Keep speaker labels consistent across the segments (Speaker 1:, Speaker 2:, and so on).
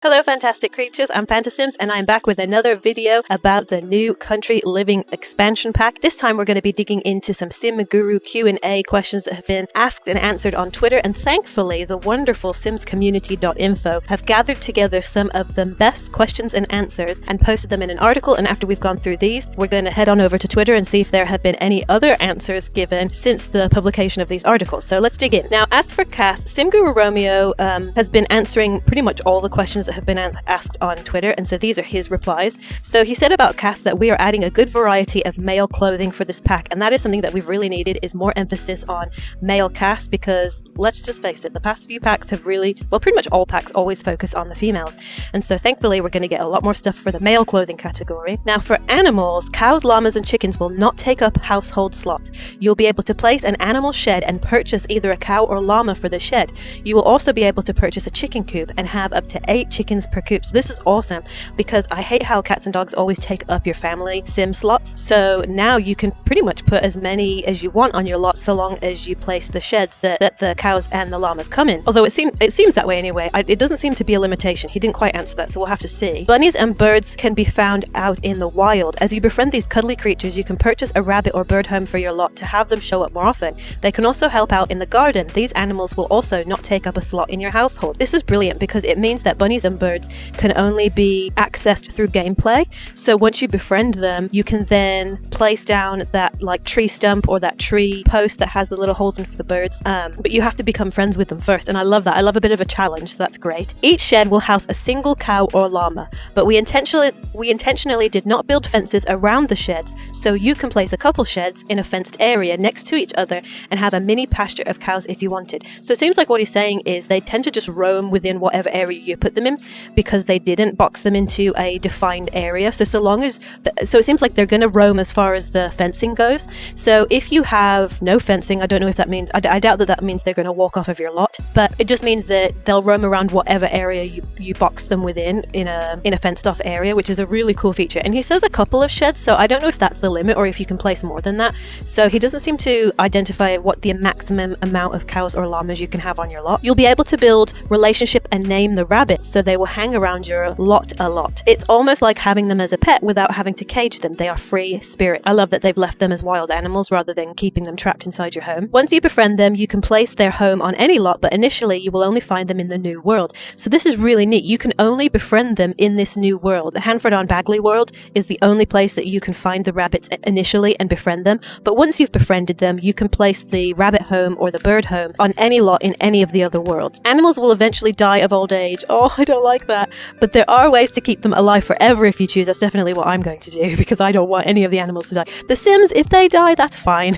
Speaker 1: Hello fantastic creatures, I'm Fantasims and I'm back with another video about the new Country Living expansion pack. This time we're going to be digging into some Sim Guru Q&A questions that have been asked and answered on Twitter, and thankfully the wonderful simscommunity.info have gathered together some of the best questions and answers and posted them in an article, and after we've gone through these we're going to head on over to Twitter and see if there have been any other answers given since the publication of these articles. So let's dig in. Now, as for Cass, Sim Guru Romeo has been answering pretty much all the questions that have been asked on Twitter, and so these are his replies. So he said about Cass that we are adding a good variety of male clothing for this pack, and that is something that we've really needed, is more emphasis on male Cass, because let's just face it, the past few packs have really, well, pretty much all packs always focus on the females, and so thankfully we're going to get a lot more stuff for the male clothing category. Now for animals, cows, llamas and chickens will not take up household slots. You'll be able to place an animal shed and purchase either a cow or llama for the shed. You will also be able to purchase a chicken coop and have up to 8 chickens per coop. So this is awesome, because I hate how cats and dogs always take up your family sim slots. So now you can pretty much put as many as you want on your lot, so long as you place the sheds that the cows and the llamas come in. Although it seems that way anyway. It doesn't seem to be a limitation. He didn't quite answer that, so we'll have to see. Bunnies and birds can be found out in the wild. As you befriend these cuddly creatures, you can purchase a rabbit or bird home for your lot to have them show up more often. They can also help out in the garden. These animals will also not take up a slot in your household. This is brilliant because it means that bunnies and birds can only be accessed through gameplay. So once you befriend them, you can then place down that like tree stump or that tree post that has the little holes in for the birds, but you have to become friends with them first, and I love that. I love a bit of a challenge, so that's great. Each shed will house a single cow or llama, but we intentionally did not build fences around the sheds, so you can place a couple sheds in a fenced area next to each other and have a mini pasture of cows if you wanted. So it seems like what he's saying is they tend to just roam within whatever area you put them in, because they didn't box them into a defined area. So long as so it seems like they're going to roam as far as the fencing goes. So if you have no fencing, I don't know if that means, I doubt that means they're going to walk off of your lot, but it just means that they'll roam around whatever area you box them within in a fenced off area, which is a really cool feature. And he says a couple of sheds, so I don't know if that's the limit or if you can place more than that. So he doesn't seem to identify what the maximum amount of cows or llamas you can have on your lot. You'll be able to build relationship and name the rabbits, so they will hang around your lot a lot. It's almost like having them as a pet without having to cage them. They are free spirit. I love that they've left them as wild animals rather than keeping them trapped inside your home. Once you befriend them, you can place their home on any lot, but initially you will only find them in the new world. So this is really neat. You can only befriend them in this new world. The Hanford on Bagley world is the only place that you can find the rabbits initially and befriend them, but once you've befriended them, you can place the rabbit home or the bird home on any lot in any of the other worlds. Animals will eventually die of old age. Oh, I don't like that. But there are ways to keep them alive forever if you choose. That's definitely what I'm going to do, because I don't want any of the animals to die. The Sims, if they die, that's fine.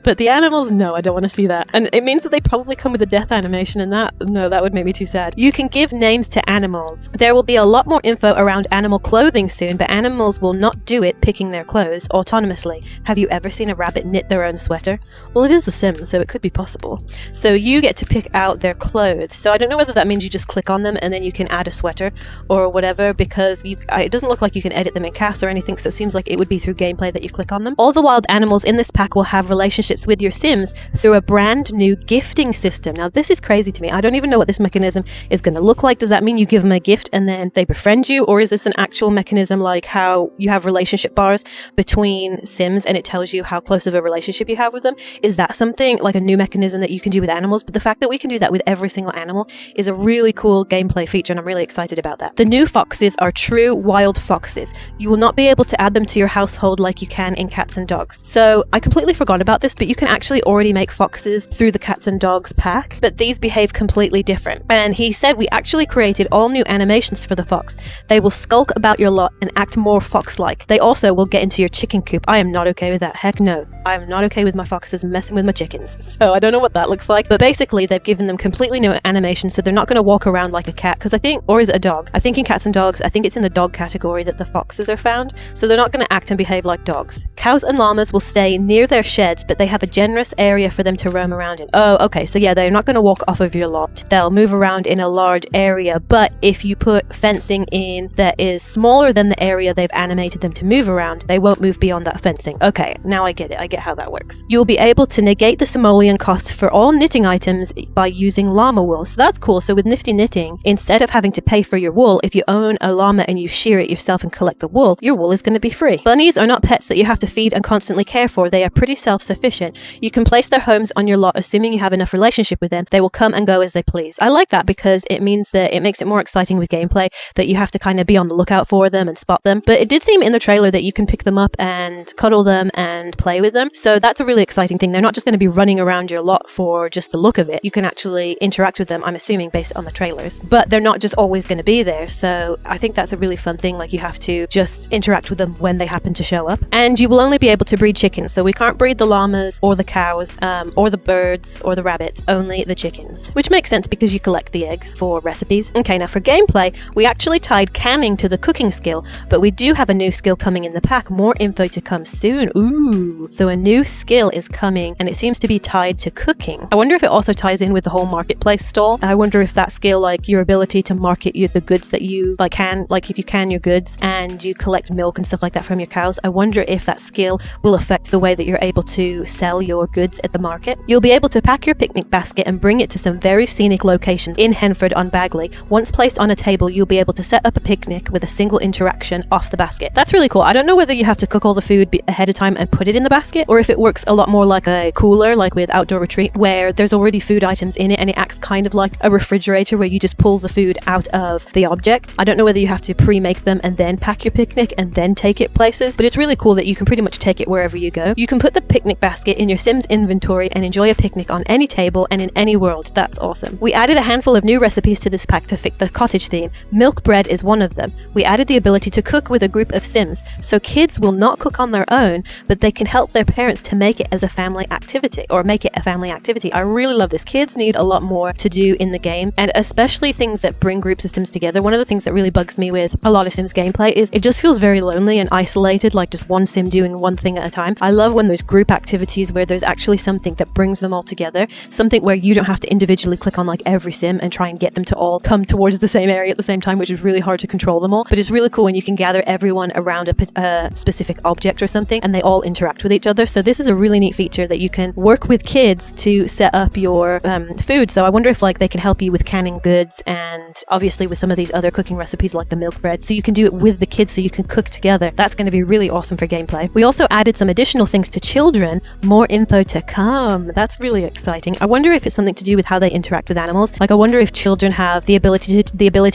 Speaker 1: But the animals, no, I don't want to see that. And it means that they probably come with a death animation, and that would make me too sad. You can give names to animals. There will be a lot more info around animal clothing soon, but animals will not do it picking their clothes autonomously. Have you ever seen a rabbit knit their own sweater? Well, it is The Sims, so it could be possible. So you get to pick out their clothes. So I don't know whether that means you just click on them and then you can add a sweater or whatever, because it doesn't look like you can edit them in CAS or anything, so it seems like it would be through gameplay that you click on them. All the wild animals in this pack will have relationships with your Sims through a brand new gifting system. Now this is crazy to me. I don't even know what this mechanism is going to look like. Does that mean you give them a gift and then they befriend you, or is this an actual mechanism like how you have relationship bars between Sims and it tells you how close of a relationship you have with them? Is that something like a new mechanism that you can do with animals? But the fact that we can do that with every single animal is a really cool gameplay feature, and I'm really excited about that. The new foxes are true wild foxes. You will not be able to add them to your household like you can in cats and dogs. So I completely forgot about this, but you can actually already make foxes through the cats and dogs pack, but these behave completely different. And he said we actually created all new animations for the fox. They will skulk about your lot and act more fox-like. They also will get into your chicken coop. I am not okay with that. Heck no. I am not okay with my foxes messing with my chickens. So I don't know what that looks like, but basically they've given them completely new animations, so they're not going to walk around like a cat, because I think, or is it a dog? I think in cats and dogs, I think it's in the dog category that the foxes are found, so they're not going to act and behave like dogs. Cows and llamas will stay near their sheds sheds, but they have a generous area for them to roam around in. Oh, okay, so yeah, they're not going to walk off of your lot. They'll move around in a large area, but if you put fencing in that is smaller than the area they've animated them to move around, they won't move beyond that fencing. Okay, now I get it. I get how that works. You'll be able to negate the simoleon cost for all knitting items by using llama wool. So that's cool. So with Nifty Knitting, instead of having to pay for your wool, if you own a llama and you shear it yourself and collect the wool, your wool is going to be free. Bunnies are not pets that you have to feed and constantly care for. They are pretty self-sufficient. You can place their homes on your lot, assuming you have enough relationship with them. They will come and go as they please. I like that because it means that it makes it more exciting with gameplay, that you have to kind of be on the lookout for them and spot them. But it did seem in the trailer that you can pick them up and cuddle them and play with them. So that's a really exciting thing. They're not just going to be running around your lot for just the look of it. You can actually interact with them, I'm assuming, based on the trailers. But they're not just always going to be there. So I think that's a really fun thing. Like, you have to just interact with them when they happen to show up. And you will only be able to breed chickens. So we can't breed the llamas or the cows or the birds or the rabbits, only the chickens. Which makes sense because you collect the eggs for recipes. Okay, now for gameplay, we actually tied canning to the cooking skill, but we do have a new skill coming in the pack. More info to come soon. Ooh. So a new skill is coming and it seems to be tied to cooking. I wonder if it also ties in with the whole marketplace stall. I wonder if that skill, like your ability to market the goods that you can, like if you can your goods and you collect milk and stuff like that from your cows, I wonder if that skill will affect the way that you're able to sell your goods at the market. You'll be able to pack your picnic basket and bring it to some very scenic locations in Henford on Bagley. Once placed on a table, you'll be able to set up a picnic with a single interaction off the basket. That's really cool. I don't know whether you have to cook all the food ahead of time and put it in the basket, or if it works a lot more like a cooler, like with Outdoor Retreat, where there's already food items in it and it acts kind of like a refrigerator where you just pull the food out of the object. I don't know whether you have to pre-make them and then pack your picnic and then take it places, but it's really cool that you can pretty much take it wherever you go. You can put the picnic basket in your Sims inventory and enjoy a picnic on any table and in any world. That's awesome. We added a handful of new recipes to this pack to fit the cottage theme. Milk bread is one of them. We added the ability to cook with a group of Sims, so kids will not cook on their own, but they can help their parents to make it as a family activity, or make it a family activity. I really love this. Kids need a lot more to do in the game, and especially things that bring groups of Sims together. One of the things that really bugs me with a lot of Sims gameplay is it just feels very lonely and isolated, like just one Sim doing one thing at a time. I love when there's group activities where there's actually something that brings them all together, something where you don't have to individually click on like every Sim and try and get them to all come towards the same area at the same time, which is really hard to control them all. But it's really cool when you can gather everyone around a specific object or something and they all interact with each other. So this is a really neat feature that you can work with kids to set up your food. So I wonder if like they can help you with canning goods and obviously with some of these other cooking recipes like the milk bread. So you can do it with the kids so you can cook together. That's going to be really awesome for gameplay. We also added some additional things to children. More info to come. That's really exciting. I wonder if it's something to do with how they interact with animals. Like I wonder if children have the ability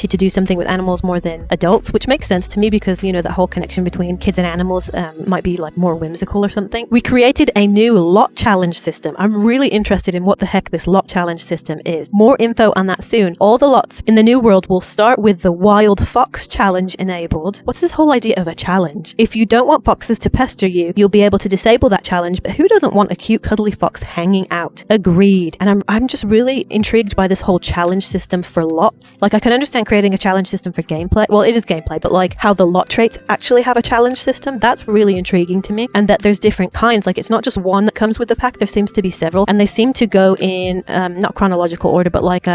Speaker 1: to do something with animals more than adults, which makes sense to me because, you know, that whole connection between kids and animals might be like more whimsical or something. We created a new lot challenge system. I'm really interested in what the heck this lot challenge system is. More info on that soon. All the lots in the new world will start with the wild fox challenge enabled. What's this whole idea of a challenge? If you don't want foxes to pester you, you'll be able to disable that challenge, but who doesn't want a cute cuddly fox hanging out? Agreed. And I'm just really intrigued by this whole challenge system for lots. Like I can understand creating a challenge system for gameplay. Well, it is gameplay, but like how the lot traits actually have a challenge system, that's really intriguing to me. And that there's different kinds. Like it's not just one that comes with the pack. There seems to be several, and they seem to go in not chronological order, but like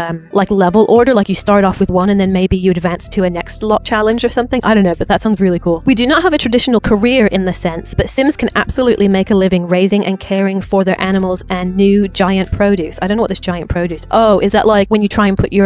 Speaker 1: level order. Like you start off with one and then maybe you advance to a next lot challenge or something. I don't know, but that sounds really cool. We do not have a traditional career in the sense, but Sims can absolutely make a living raising and caring for their animals and new giant produce. I don't know what this giant produce. Oh, is that like when you try and put you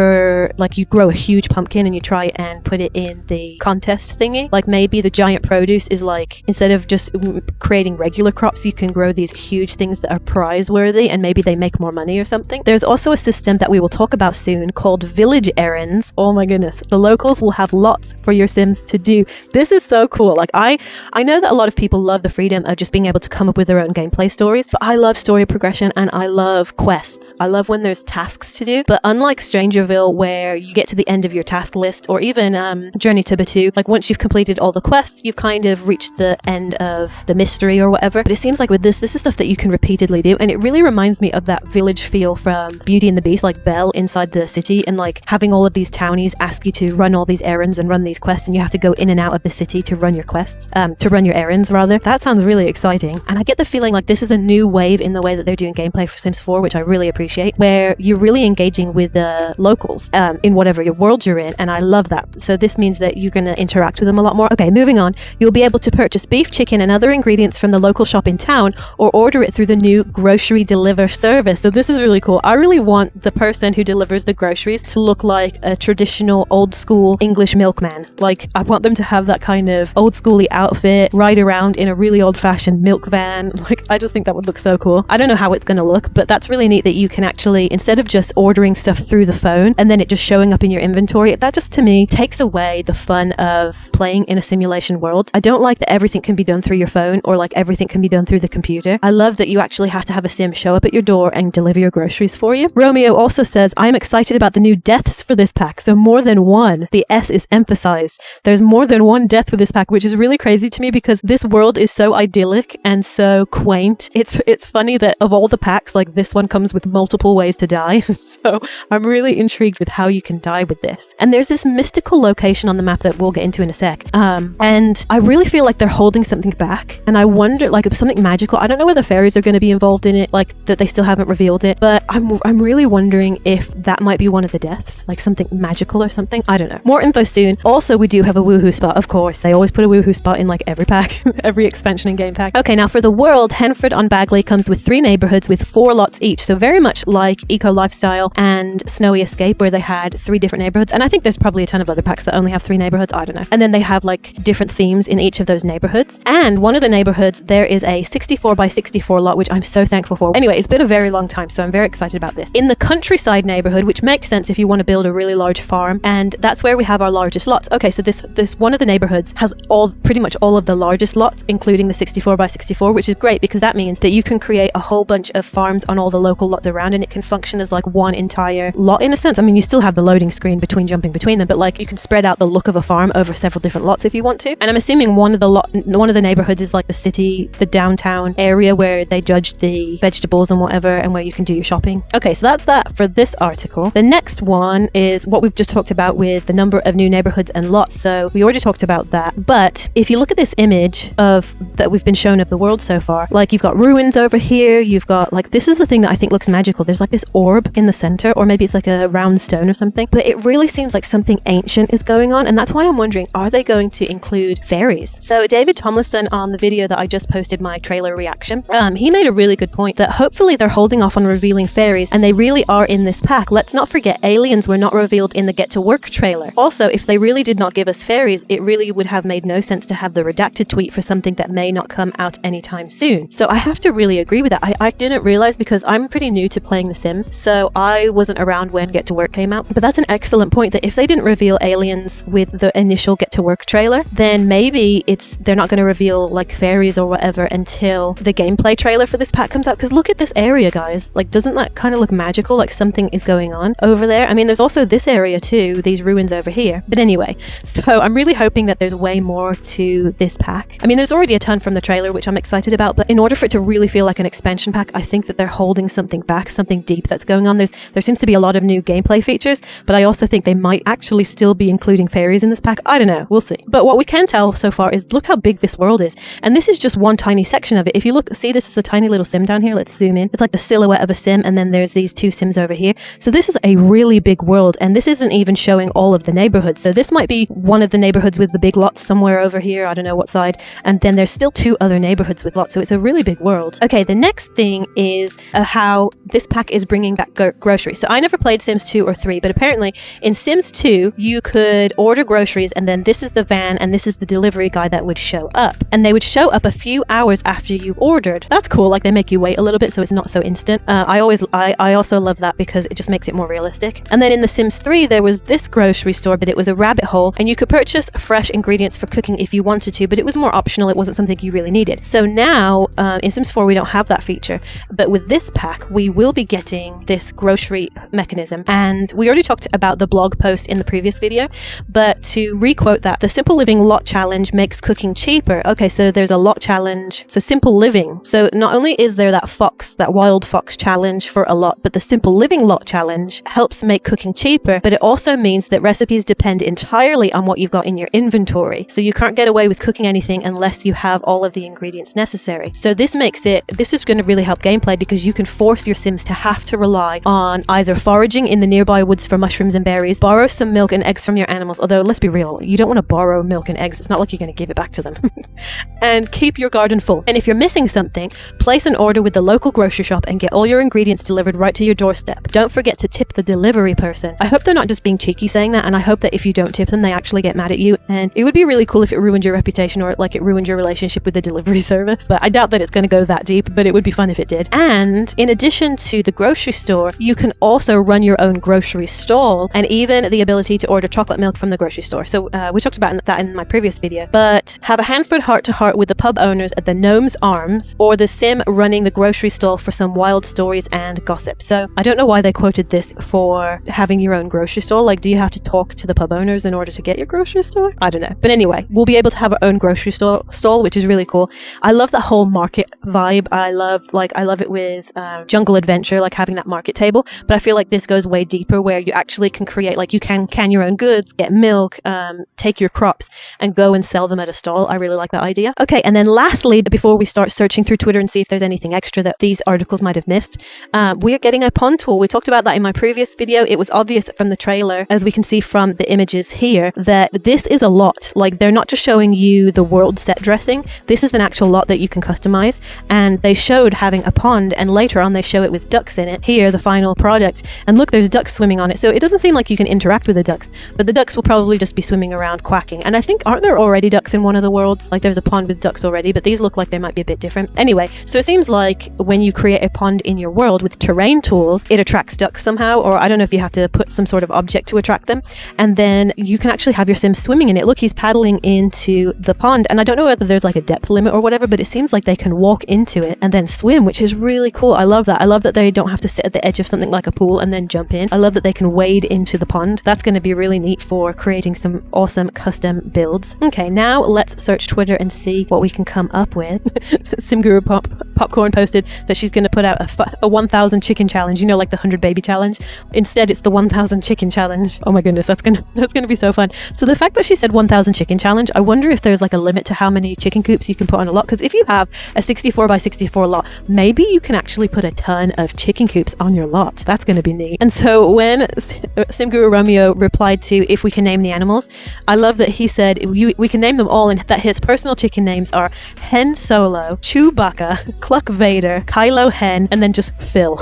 Speaker 1: grow a huge pumpkin and you try and put it in the contest thingy? Like maybe the giant produce is like, instead of just creating regular crops, you can grow these huge things that are prize worthy and maybe they make more money or something. There's also a system that we will talk about soon called village errands. Oh my goodness. The locals will have lots for your Sims to do. This is so cool. Like I know that a lot of people love the freedom of just being able to come up with their own gameplay stories, but I love story progression and I love quests. I love when there's tasks to do, but unlike Strangerville where you get to the end of your task list, or even Journey to Batu, like once you've completed all the quests, you've kind of reached the end of the mystery or whatever. But it seems like with this is stuff that you can repeatedly do, and it really reminds me of that village feel from Beauty and the Beast, like Belle inside the city, and like having all of these townies ask you to run all these errands and run these quests, and you have to go in and out of the city to run your quests, to run your errands rather. That sounds really exciting, and I get the feeling feeling like this is a new wave in the way that they're doing gameplay for Sims 4, which I really appreciate, where you're really engaging with the locals in whatever your world you're in, and I love that. So this means that you're going to interact with them a lot more. Okay, moving on. You'll be able to purchase beef, chicken, and other ingredients from the local shop in town, or order it through the new grocery deliver service. So this is really cool. I really want the person who delivers the groceries to look like a traditional old school English milkman. Like, I want them to have that kind of old schooly outfit, ride around in a really old fashioned milk van. Like, I just think that would look so cool. I don't know how it's going to look, but that's really neat that you can actually, instead of just ordering stuff through the phone and then it just showing up in your inventory, that just to me takes away the fun of playing in a simulation world. I don't like that everything can be done through your phone or like everything can be done through the computer. I love that you actually have to have a sim show up at your door and deliver your groceries for you. Romeo also says, I am excited about the new deaths for this pack. So more than one. The S is emphasized. There's more than one death for this pack, which is really crazy to me because this world is so idyllic and so quaint. It's funny that of all the packs, like this one comes with multiple ways to die. So I'm really intrigued with how you can die with this. And there's this mystical location on the map that we'll get into in a sec. And I really feel like they're holding something back. And I wonder, like, if something magical. I don't know whether fairies are going to be involved in it, like that they still haven't revealed it. But I'm really wondering if that might be one of the deaths, like something magical or something. I don't know. More info soon. Also, we do have a woohoo spot, of course. They always put a woohoo spot in like every pack, every expansion and game pack. Okay, now for the world, Henford on Bagley comes with 3 neighborhoods with 4 lots each. So very much like Eco Lifestyle and Snowy Escape, where they had 3 different neighborhoods. And I think there's probably a ton of other packs that only have 3 neighborhoods. I don't know. And then they have like different themes in each of those neighborhoods. And one of the neighborhoods, there is a 64 by 64 lot, which I'm so thankful for. Anyway, it's been a very long time, so I'm very excited about this. In the countryside neighborhood, which makes sense if you want to build a really large farm, and that's where we have our largest lots. Okay, so this one of the neighborhoods has pretty much all of the largest lots, including the 64 by 64, which is great because that means that you can create a whole bunch of farms on all the local lots around, and it can function as like one entire lot in a sense. I mean, you still have the loading screen between jumping between them, but like you can spread out the look of a farm over several different lots if you want to. And I'm assuming one of the neighborhoods is like the city, the downtown area where they judge the vegetables and whatever, and where you can do your shopping. Okay, so that's that for this article. The next one is what we've just talked about with the number of new neighborhoods and lots. So we already talked about that. But if you look at this image of that we've been shown of the world so far, like you've got ruins over here, you've got like, this is the thing that I think looks magical. There's like this orb in the center, or maybe it's like a round stone or something, but it really seems like something ancient is going on. And that's why I'm wondering, are they going to include fairies? So David Tomlinson, on the video that I just posted, my trailer reaction, he made a really good point that hopefully they're holding off on revealing fairies, and they really are in this pack. Let's not forget, aliens were not revealed in the Get to Work trailer. Also, if they really did not give us fairies, it really would have made no sense to have the redacted tweet for something that may not come out anytime soon. So I have to really agree with that. I didn't realize, because I'm pretty new to playing The Sims, so I wasn't around when Get to Work came out. But that's an excellent point, that if they didn't reveal aliens with the initial Get to Work trailer, then maybe they're not going to reveal like fairies or whatever until the gameplay trailer for this pack comes out. Because look at this area, guys. Like, doesn't that kind of look magical? Like something is going on over there. I mean, there's also this area too, these ruins over here. But anyway, so I'm really hoping that there's way more to this pack. I mean, there's already a ton from the trailer, which I'm excited about, but in order for it to really feel like an expansion pack, I think that they're holding something back, something deep that's going on. There seems to be a lot of new gameplay features, but I also think they might actually still be including fairies in this pack. I don't know. We'll see. But what we can tell so far is look how big this world is. And this is just one tiny section of it. If you look, see, this is a tiny little sim down here. Let's zoom in. It's like the silhouette of a sim, and then there's these 2 sims over here. So this is a really big world, and this isn't even showing all of the neighborhoods. So this might be one of the neighborhoods with the big lots somewhere over here. I don't know what side. And then there's still 2 other neighborhoods with lots. So it's a really big world. Okay, the next thing is how this pack is bringing back groceries. So I never played Sims 2 or 3, but apparently in Sims 2, you could order groceries, and then this is the van, and this is the delivery guy that would show up. And they would show up a few hours after you ordered. That's cool. Like, they make you wait a little bit, so it's not so instant. I also love that because it just makes it more realistic. And then in The Sims 3, there was this grocery store, but it was a rabbit hole, and you could purchase fresh ingredients for cooking if you wanted to, but it was more optional. It wasn't something you really needed. So now, in Sims 4, we don't have that feature, but with this pack, we will be getting this grocery mechanism. And we already talked about the blog post in the previous video, but to requote that, the Simple Living Lot Challenge makes cooking cheaper. Okay, so there's a lot challenge. So Simple Living. So not only is there that wild fox challenge for a lot, but the Simple Living Lot Challenge helps make cooking cheaper, but it also means that recipes depend entirely on what you've got in your inventory. So you can't get away with cooking anything unless you have all of the ingredients necessary. gameplay. So this is going to really help gameplay because you can force your Sims to have to rely on either foraging in the nearby woods for mushrooms and berries, borrow some milk and eggs from your animals, although let's be real, you don't want to borrow milk and eggs, it's not like you're going to give it back to them, and keep your garden full. And if you're missing something, place an order with the local grocery shop and get all your ingredients delivered right to your doorstep. Don't forget to tip the delivery person. I hope they're not just being cheeky saying that, and I hope that if you don't tip them, they actually get mad at you, and it would be really cool if it ruined your reputation or like it ruined your relationship with the delivery service, but I doubt that it's going to go that deep, but it would be fun if it did. And in addition to the grocery store, you can also run your own grocery stall, and even the ability to order chocolate milk from the grocery store. So we talked about that in my previous video, but have a Hanford heart-to-heart with the pub owners at the Gnome's Arms or the Sim running the grocery stall for some wild stories and gossip. So I don't know why they quoted this for having your own grocery store. Like, do you have to talk to the pub owners in order to get your grocery store? I don't know. But anyway, we'll be able to have our own grocery stall, which is really cool. I love the whole market vibe. I love it with Jungle Adventure, like having that market table, but I feel like this goes way deeper where you actually can create, like you can your own goods, get milk, take your crops and go and sell them at a stall. I really like that idea. Okay, and then lastly, before we start searching through Twitter and see if there's anything extra that these articles might have missed, we are getting a pond tool. We talked about that in my previous video. It was obvious from the trailer, as we can see from the images here, that this is a lot. Like, they're not just showing you the world set dressing. This is an actual lot that you can customize, and they showed having a pond, and later on they show it with ducks in it. Here, the final product, and look, there's ducks swimming on it. So it doesn't seem like you can interact with the ducks, but the ducks will probably just be swimming around quacking. And I think, aren't there already ducks in one of the worlds? Like, there's a pond with ducks already, but these look like they might be a bit different. Anyway, so it seems like when you create a pond in your world with terrain tools, it attracts ducks somehow, or I don't know if you have to put some sort of object to attract them, and then you can actually have your Sim swimming in it. Look, he's paddling into the pond, and I don't know whether there's like a depth limit or whatever, but it seems like they can walk into it and then swim, which is really cool. I love that. I love that they don't have to sit at the edge of something like a pool and then jump in. I love that they can wade into the pond. That's going to be really neat for creating some awesome custom builds. Okay, now let's search Twitter and see what we can come up with. Simguru Popcorn posted that she's going to put out a 1,000 chicken challenge, you know, like the 100 baby challenge. Instead, it's the 1,000 chicken challenge. Oh my goodness, that's gonna be so fun. So the fact that she said 1,000 chicken challenge, I wonder if there's like a limit to how many chicken coops you can put on a lot, because if you have a 64 by 64 lot, maybe you can actually put a ton of chicken coops on your lot. That's going to be neat. And so when Simguru Romeo replied to if we can name the animals, I love that he said we can name them all, and that his personal chicken names are Hen Solo, Chewbacca, Cluck Vader, Kylo Hen, and then just Phil.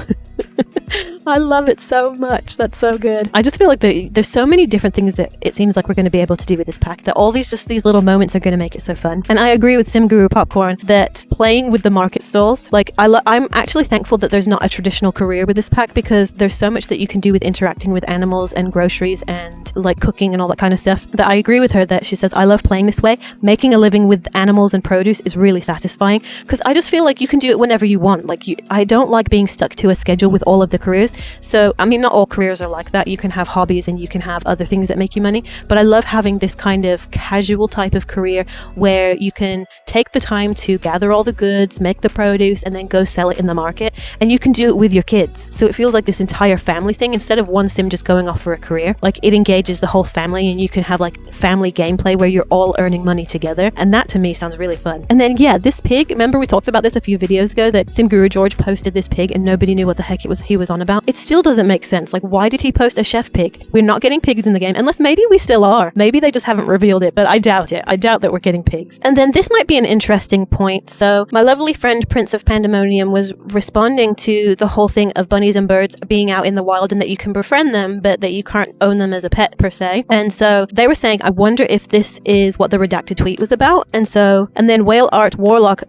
Speaker 1: I love it so much. That's so good. I just feel like there's so many different things that it seems like we're going to be able to do with this pack, that all these little moments are going to make it so fun. And I agree with Simguru Popcorn that playing with the market stalls, like I'm actually thankful that there's not a traditional career with this pack, because there's so much that you can do with interacting with animals and groceries and like cooking and all that kind of stuff, that I agree with her that she says, I love playing this way. Making a living with animals and produce is really satisfying, because I just feel like you can do it whenever you want. Like I don't like being stuck to a schedule with all of the careers. So, I mean, not all careers are like that. You can have hobbies and you can have other things that make you money, but I love having this kind of casual type of career where you can take the time to gather all the goods, make the produce, and then go sell it in the market. And you can do it with your kids. So it feels like this entire family thing, instead of one Sim just going off for a career. Like, it engages the whole family, and you can have like family gameplay where you're all earning money together. And that to me sounds really fun. And then, yeah, this pig, remember we talked about this a few videos ago, that Simguru George posted this pig and nobody knew what the heck he was on about. It still doesn't make sense. Like, why did he post a chef pig? We're not getting pigs in the game, unless maybe we still are. Maybe they just haven't revealed it, but I doubt it. I doubt that we're getting pigs. And then this might be an interesting point. So my lovely friend Prince of Pandemonium was responding to the whole thing of bunnies and birds being out in the wild and that you can befriend them, but that you can't own them as a pet per se. And so they were saying, I wonder if this is what the redacted tweet was about. And then Whale Art Warlock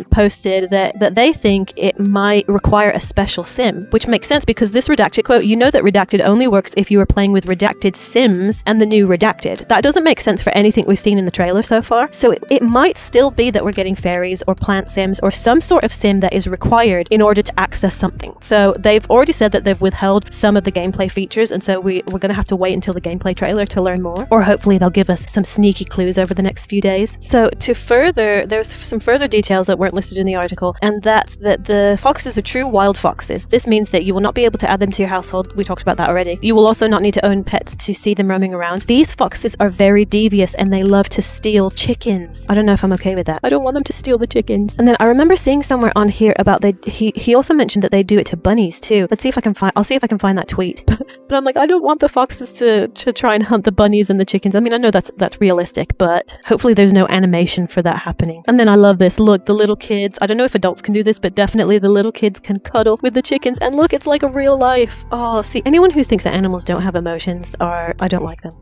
Speaker 1: posted that they think it might require a special sim, which makes sense because this redacted quote, you know that redacted only works if you are playing with redacted sims and the new redacted. That doesn't make sense for anything we've seen in the trailer so far. So it might still be that we're getting fairies or plant sims or some sort of sim that is required in order to access something. So they've already said that they've withheld some of the gameplay features, and so we're going to have to wait until the gameplay trailer to learn more, or hopefully they'll give us some sneaky clues over the next few days. So there's some further details that weren't listed in the article, and that's that the foxes are true wild foxes. This means that you will not be able to add them to your household. We talked about that already. You will also not need to own pets to see them roaming around. These foxes are very devious and they love to steal chickens. I don't know if I'm okay with that. I don't want them to steal the chickens. And then I remember seeing somewhere on here about he also mentioned that they do it to bunnies too. Let's see if I can find, I'll see if I can find that tweet. But I'm like, I don't want the foxes to try and hunt the bunnies and the chickens. I mean, I know that's realistic, but hopefully there's no animation for that happening. And then I love this. Look, the little kids, I don't know if adults can do this, but definitely the little kids can cuddle with the chickens. And look, it's like a real life. Oh, see, anyone who thinks that animals don't have emotions I don't like them.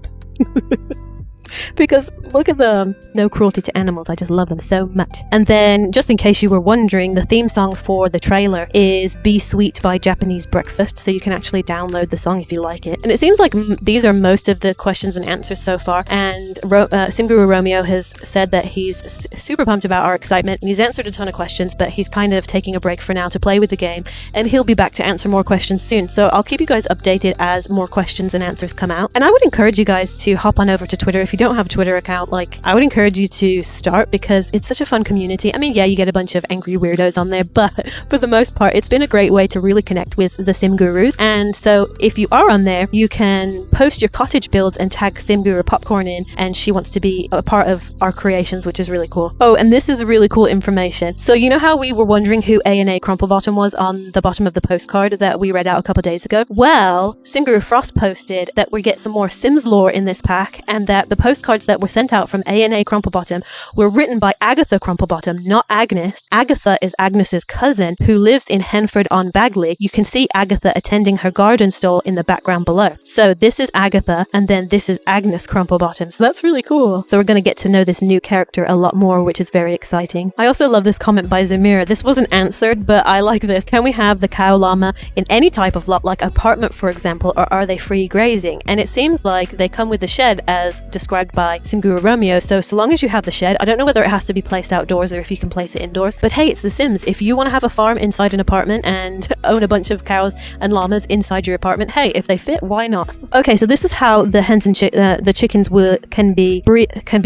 Speaker 1: Because look at them. No cruelty to animals. I just love them so much. And then, just in case you were wondering, the theme song for the trailer is Be Sweet by Japanese Breakfast, so you can actually download the song if you like it. And it seems like these are most of the questions and answers so far, and Simguru Romeo has said that he's super pumped about our excitement, and he's answered a ton of questions, but he's kind of taking a break for now to play with the game, and he'll be back to answer more questions soon. So I'll keep you guys updated as more questions and answers come out. And I would encourage you guys to hop on over to Twitter. If you don't have a Twitter account, like, I would encourage you to start, because it's such a fun community. I mean, yeah, you get a bunch of angry weirdos on there, but for the most part, it's been a great way to really connect with the sim gurus. And so if you are on there, you can post your cottage builds and tag Sim Guru Popcorn in, and she wants to be a part of our creations, which is really cool. Oh, and this is really cool information. So you know how we were wondering who A&A Crumplebottom was on the bottom of the postcard that we read out a couple days ago? Well, Sim Guru Frost posted that we get some more Sims lore in this pack, and that the postcards that were sent out from A&A Crumplebottom were written by Agatha Crumplebottom, not Agnes. Agatha is Agnes's cousin who lives in Henford-on-Bagley. You can see Agatha attending her garden stall in the background below. So this is Agatha, and then this is Agnes Crumplebottom. So that's really cool. So we're going to get to know this new character a lot more, which is very exciting. I also love this comment by Zamira. This wasn't answered, but I like this. Can we have the cow llama in any type of lot, like apartment, for example, or are they free grazing? And it seems like they come with the shed as described by Simguru Romeo. So long as you have the shed, I don't know whether it has to be placed outdoors or if you can place it indoors, but hey, it's The Sims. If you want to have a farm inside an apartment and own a bunch of cows and llamas inside your apartment, hey, if they fit, why not? Okay, so this is how the hens and the chickens can be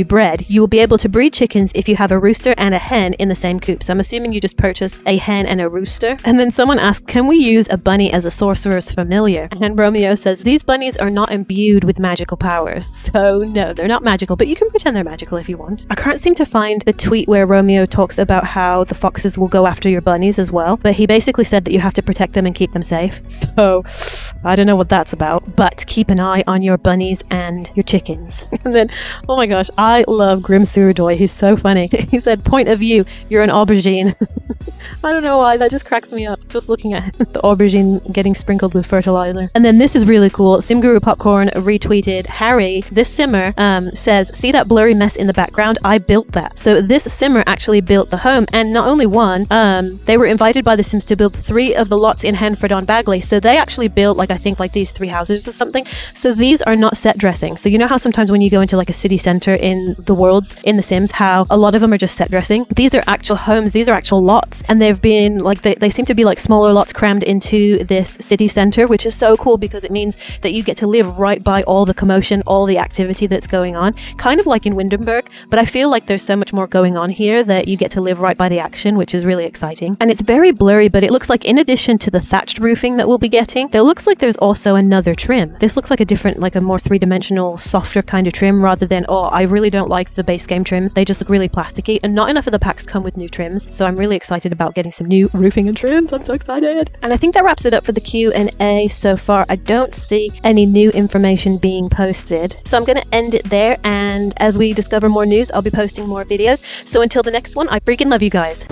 Speaker 1: bred. You will be able to breed chickens if you have a rooster and a hen in the same coop. So I'm assuming you just purchase a hen and a rooster. And then someone asked, can we use a bunny as a sorcerer's familiar? And Romeo says, these bunnies are not imbued with magical powers. So no, they're not magical, but you can pretend they're magical if you want. I can't seem to find the tweet where Romeo talks about how the foxes will go after your bunnies as well, but he basically said that you have to protect them and keep them safe. So I don't know what that's about, but keep an eye on your bunnies and your chickens. And then, oh my gosh, I love Grim Suradoy. He's so funny. He said, point of view, you're an aubergine. I don't know why, that just cracks me up just looking at the aubergine getting sprinkled with fertilizer. And then this is really cool. Simguru Popcorn retweeted Harry. This simmer says, see that blurry mess in the background? I built that. So this simmer actually built the home, and not only one, they were invited by the Sims to build 3 of the lots in Henford-on-Bagley. So they actually built I think these 3 houses or something. So these are not set dressing. So you know how sometimes when you go into like a city center in the worlds in The Sims, how a lot of them are just set dressing? These are actual homes. These are actual lots. And they've been like, they seem to be like smaller lots crammed into this city center, which is so cool because it means that you get to live right by all the commotion, all the activity that's going on, kind of like in Windenburg. But I feel like there's so much more going on here that you get to live right by the action, which is really exciting. And it's very blurry, but it looks like in addition to the thatched roofing that we'll be getting, there looks like there's also another trim. This looks like a different, like a more 3-dimensional, softer kind of trim rather than, oh, I really don't like the base game trims. They just look really plasticky, and not enough of the packs come with new trims. So I'm really excited about getting some new roofing and trims. I'm so excited. And I think that wraps it up for the Q&A so far. I don't see any new information being posted. So I'm going to end it there. And as we discover more news, I'll be posting more videos. So until the next one, I freaking love you guys.